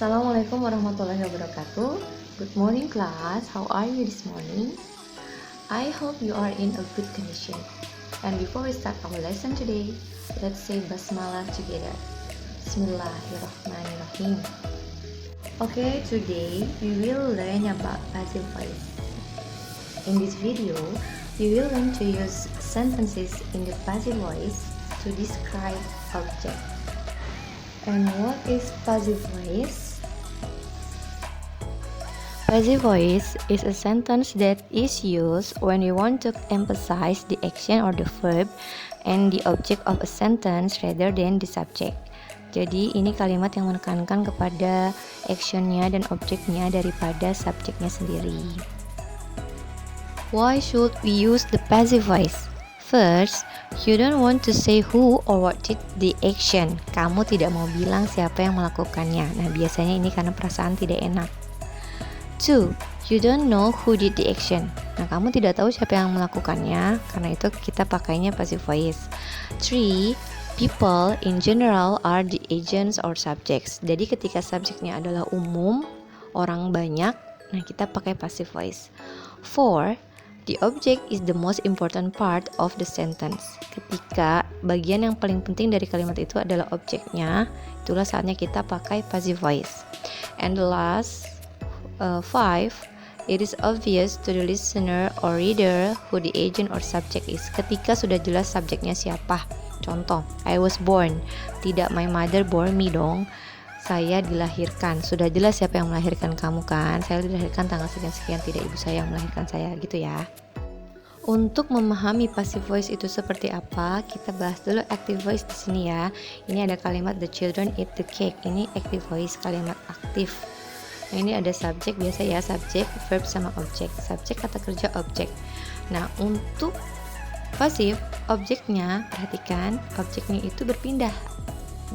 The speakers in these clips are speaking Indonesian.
Assalamualaikum warahmatullahi wabarakatuh. Good morning class, how are you this morning? I hope you are in a good condition. And before we start our lesson today, let's say basmalah together. Bismillahirrahmanirrahim. Okay, today we will learn about passive voice. In this video, we will learn to use sentences in the passive voice to describe object. And what is passive voice? Passive voice is a sentence that is used when you want to emphasize the action or the verb and the object of a sentence rather than the subject. Jadi ini kalimat yang menekankan kepada actionnya dan objeknya daripada subjeknya sendiri. Why should we use the passive voice? First, you don't want to say who or what did the action. Kamu tidak mau bilang siapa yang melakukannya. Nah, biasanya ini karena perasaan tidak enak. 2. You don't know who did the action. Nah, kamu tidak tahu siapa yang melakukannya. Karena itu kita pakainya passive voice. 3. People in general are the agents or subjects. Jadi ketika subjeknya adalah umum, orang banyak, nah kita pakai passive voice. 4. The object is the most important part of the sentence. Ketika bagian yang paling penting dari kalimat itu adalah objeknya, itulah saatnya kita pakai passive voice. And the last 5, it is obvious to the listener or reader who the agent or subject is. Ketika sudah jelas subjeknya siapa. Contoh, I was born. Tidak my mother born me dong. Saya dilahirkan. Sudah jelas siapa yang melahirkan kamu kan? Saya dilahirkan tanggal sekian-sekian, tidak ibu saya yang melahirkan saya, gitu ya. Untuk memahami passive voice itu seperti apa, kita bahas dulu active voice di sini ya. Ini ada kalimat the children eat the cake. Ini active voice, kalimat aktif. Nah, ini ada subjek, biasa ya, subjek, verb sama objek. Subjek kata kerja objek. Nah, untuk pasif, objeknya, perhatikan, objeknya itu berpindah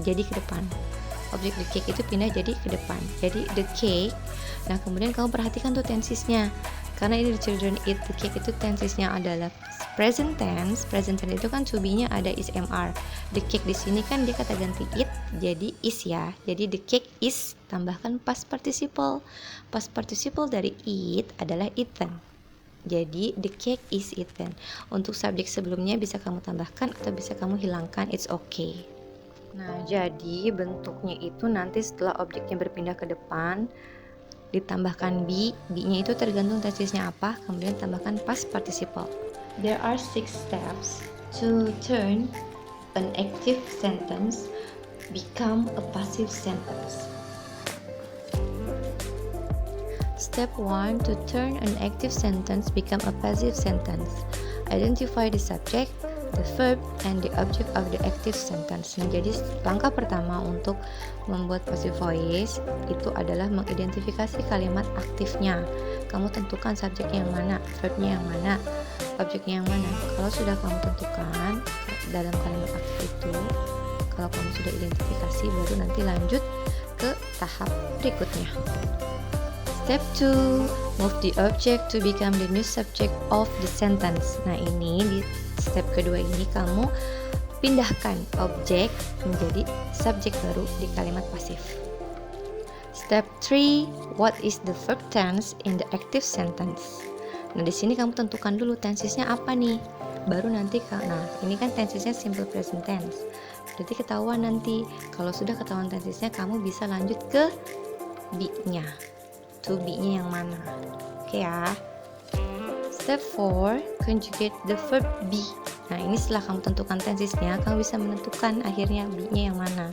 jadi ke depan. Objek the cake itu pindah jadi ke depan. Jadi the cake. Nah, kemudian kamu perhatikan tuh tensesnya. Karena ini the children eat the cake itu tensesnya adalah present tense. Present tense itu kan to be-nya ada is mr. The cake di sini kan dia kata ganti eat jadi is ya. Jadi the cake is tambahkan past participle. Past participle dari eat adalah eaten. Jadi the cake is eaten. Untuk subjek sebelumnya bisa kamu tambahkan atau bisa kamu hilangkan, it's okay. Nah, jadi bentuknya itu nanti setelah objeknya berpindah ke depan ditambahkan be-nya itu tergantung tensesnya apa, kemudian tambahkan past participle. There are 6 steps to turn an active sentence become a passive sentence. Step 1, to turn an active sentence become a passive sentence. Identify the subject, the verb, and the object of the active sentence. Nah, jadi langkah pertama untuk membuat passive voice itu adalah mengidentifikasi kalimat aktifnya. Kamu tentukan subjeknya yang mana, verbnya yang mana, objeknya yang mana. Kalau sudah kamu tentukan dalam kalimat aktif itu, kalau kamu sudah identifikasi, baru nanti lanjut ke tahap berikutnya. Step 2, move the object to become the new subject of the sentence. Nah, ini di step kedua ini kamu pindahkan objek menjadi subjek baru di kalimat pasif. Step 3, what is the verb tense in the active sentence? Nah, di sini kamu tentukan dulu tensesnya apa nih. Baru nanti nah, ini kan tensesnya simple present tense. Berarti ketahuan nanti. Kalau sudah ketahuan tensesnya, kamu bisa lanjut ke be-nya. To be-nya yang mana? Oke ya. Step 4, conjugate the verb be. Nah, ini setelah kamu tentukan tensesnya, kamu bisa menentukan akhirnya be-nya yang mana.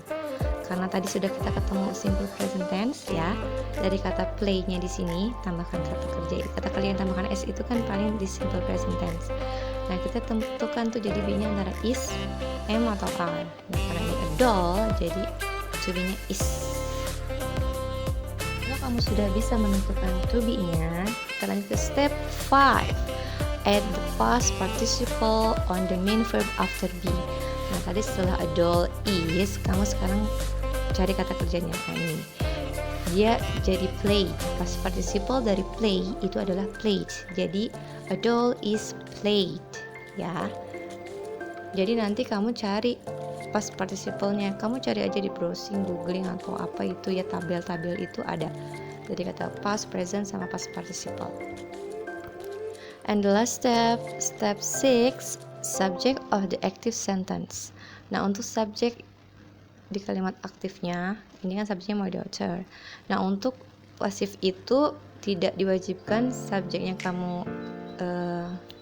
Karena tadi sudah kita ketemu simple present tense ya. Dari kata play-nya di sini tambahkan kata kerja. Kata kerja yang tambahkan s itu kan paling di simple present tense. Nah, kita tentukan tuh jadi be-nya antara is, am atau are. Nah, karena ini a doll, jadi to be-nya is. Kamu sudah bisa menentukan to be-nya, kita lanjut ke step 5. Add the past participle on the main verb after be. Nah, tadi setelah a doll is, kamu sekarang cari kata kerjanya. Nah, ini dia jadi play. Past participle dari play itu adalah played. Jadi a doll is played ya. Jadi nanti kamu cari past participle-nya. Kamu cari aja di browsing, googling atau apa itu ya, tabel-tabel itu ada. Jadi kata past, present sama past participle. And the last step, step 6, subject of the active sentence. Nah, untuk subjek di kalimat aktifnya, ini kan subjeknya my daughter. Nah, untuk pasif itu tidak diwajibkan subjeknya kamu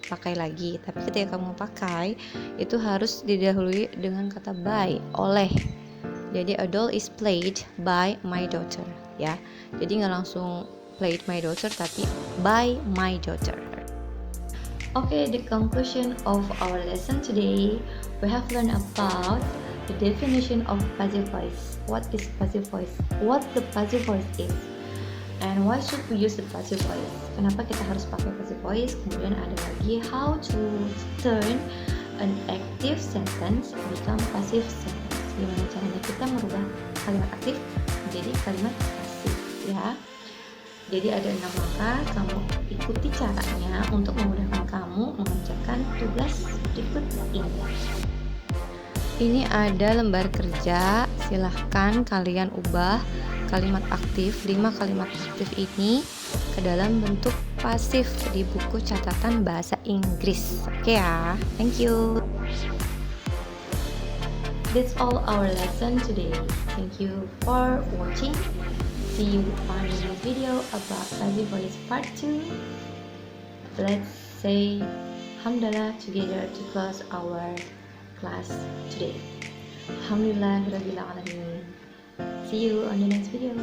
pakai lagi, tapi ketika kamu pakai itu harus didahului dengan kata by, oleh. Jadi a doll is played by my daughter, ya. Jadi nggak langsung played my daughter, tapi by my daughter. Okay, the conclusion of our lesson today, we have learned about the definition of passive voice. What is passive voice? What the passive voice is? And why should we use the passive voice? Kenapa kita harus pakai passive voice? Kemudian ada lagi how to turn an active sentence become passive sentence. Gimana caranya kita merubah kalimat aktif menjadi kalimat pasif, ya. Jadi ada 6 langkah, kamu ikuti caranya untuk memudahkan kamu mengerjakan tugas berikut ini. Ini ada lembar kerja, silahkan kalian ubah kalimat aktif, 5 kalimat aktif ini ke dalam bentuk pasif di buku catatan bahasa Inggris. Oke ya, thank you. That's all our lesson today. Thank you for watching. See you on the next video about passive voice part 2. Let's say Alhamdulillah together to close our class today. Alhamdulillahirabbil alamin. See you on the next video.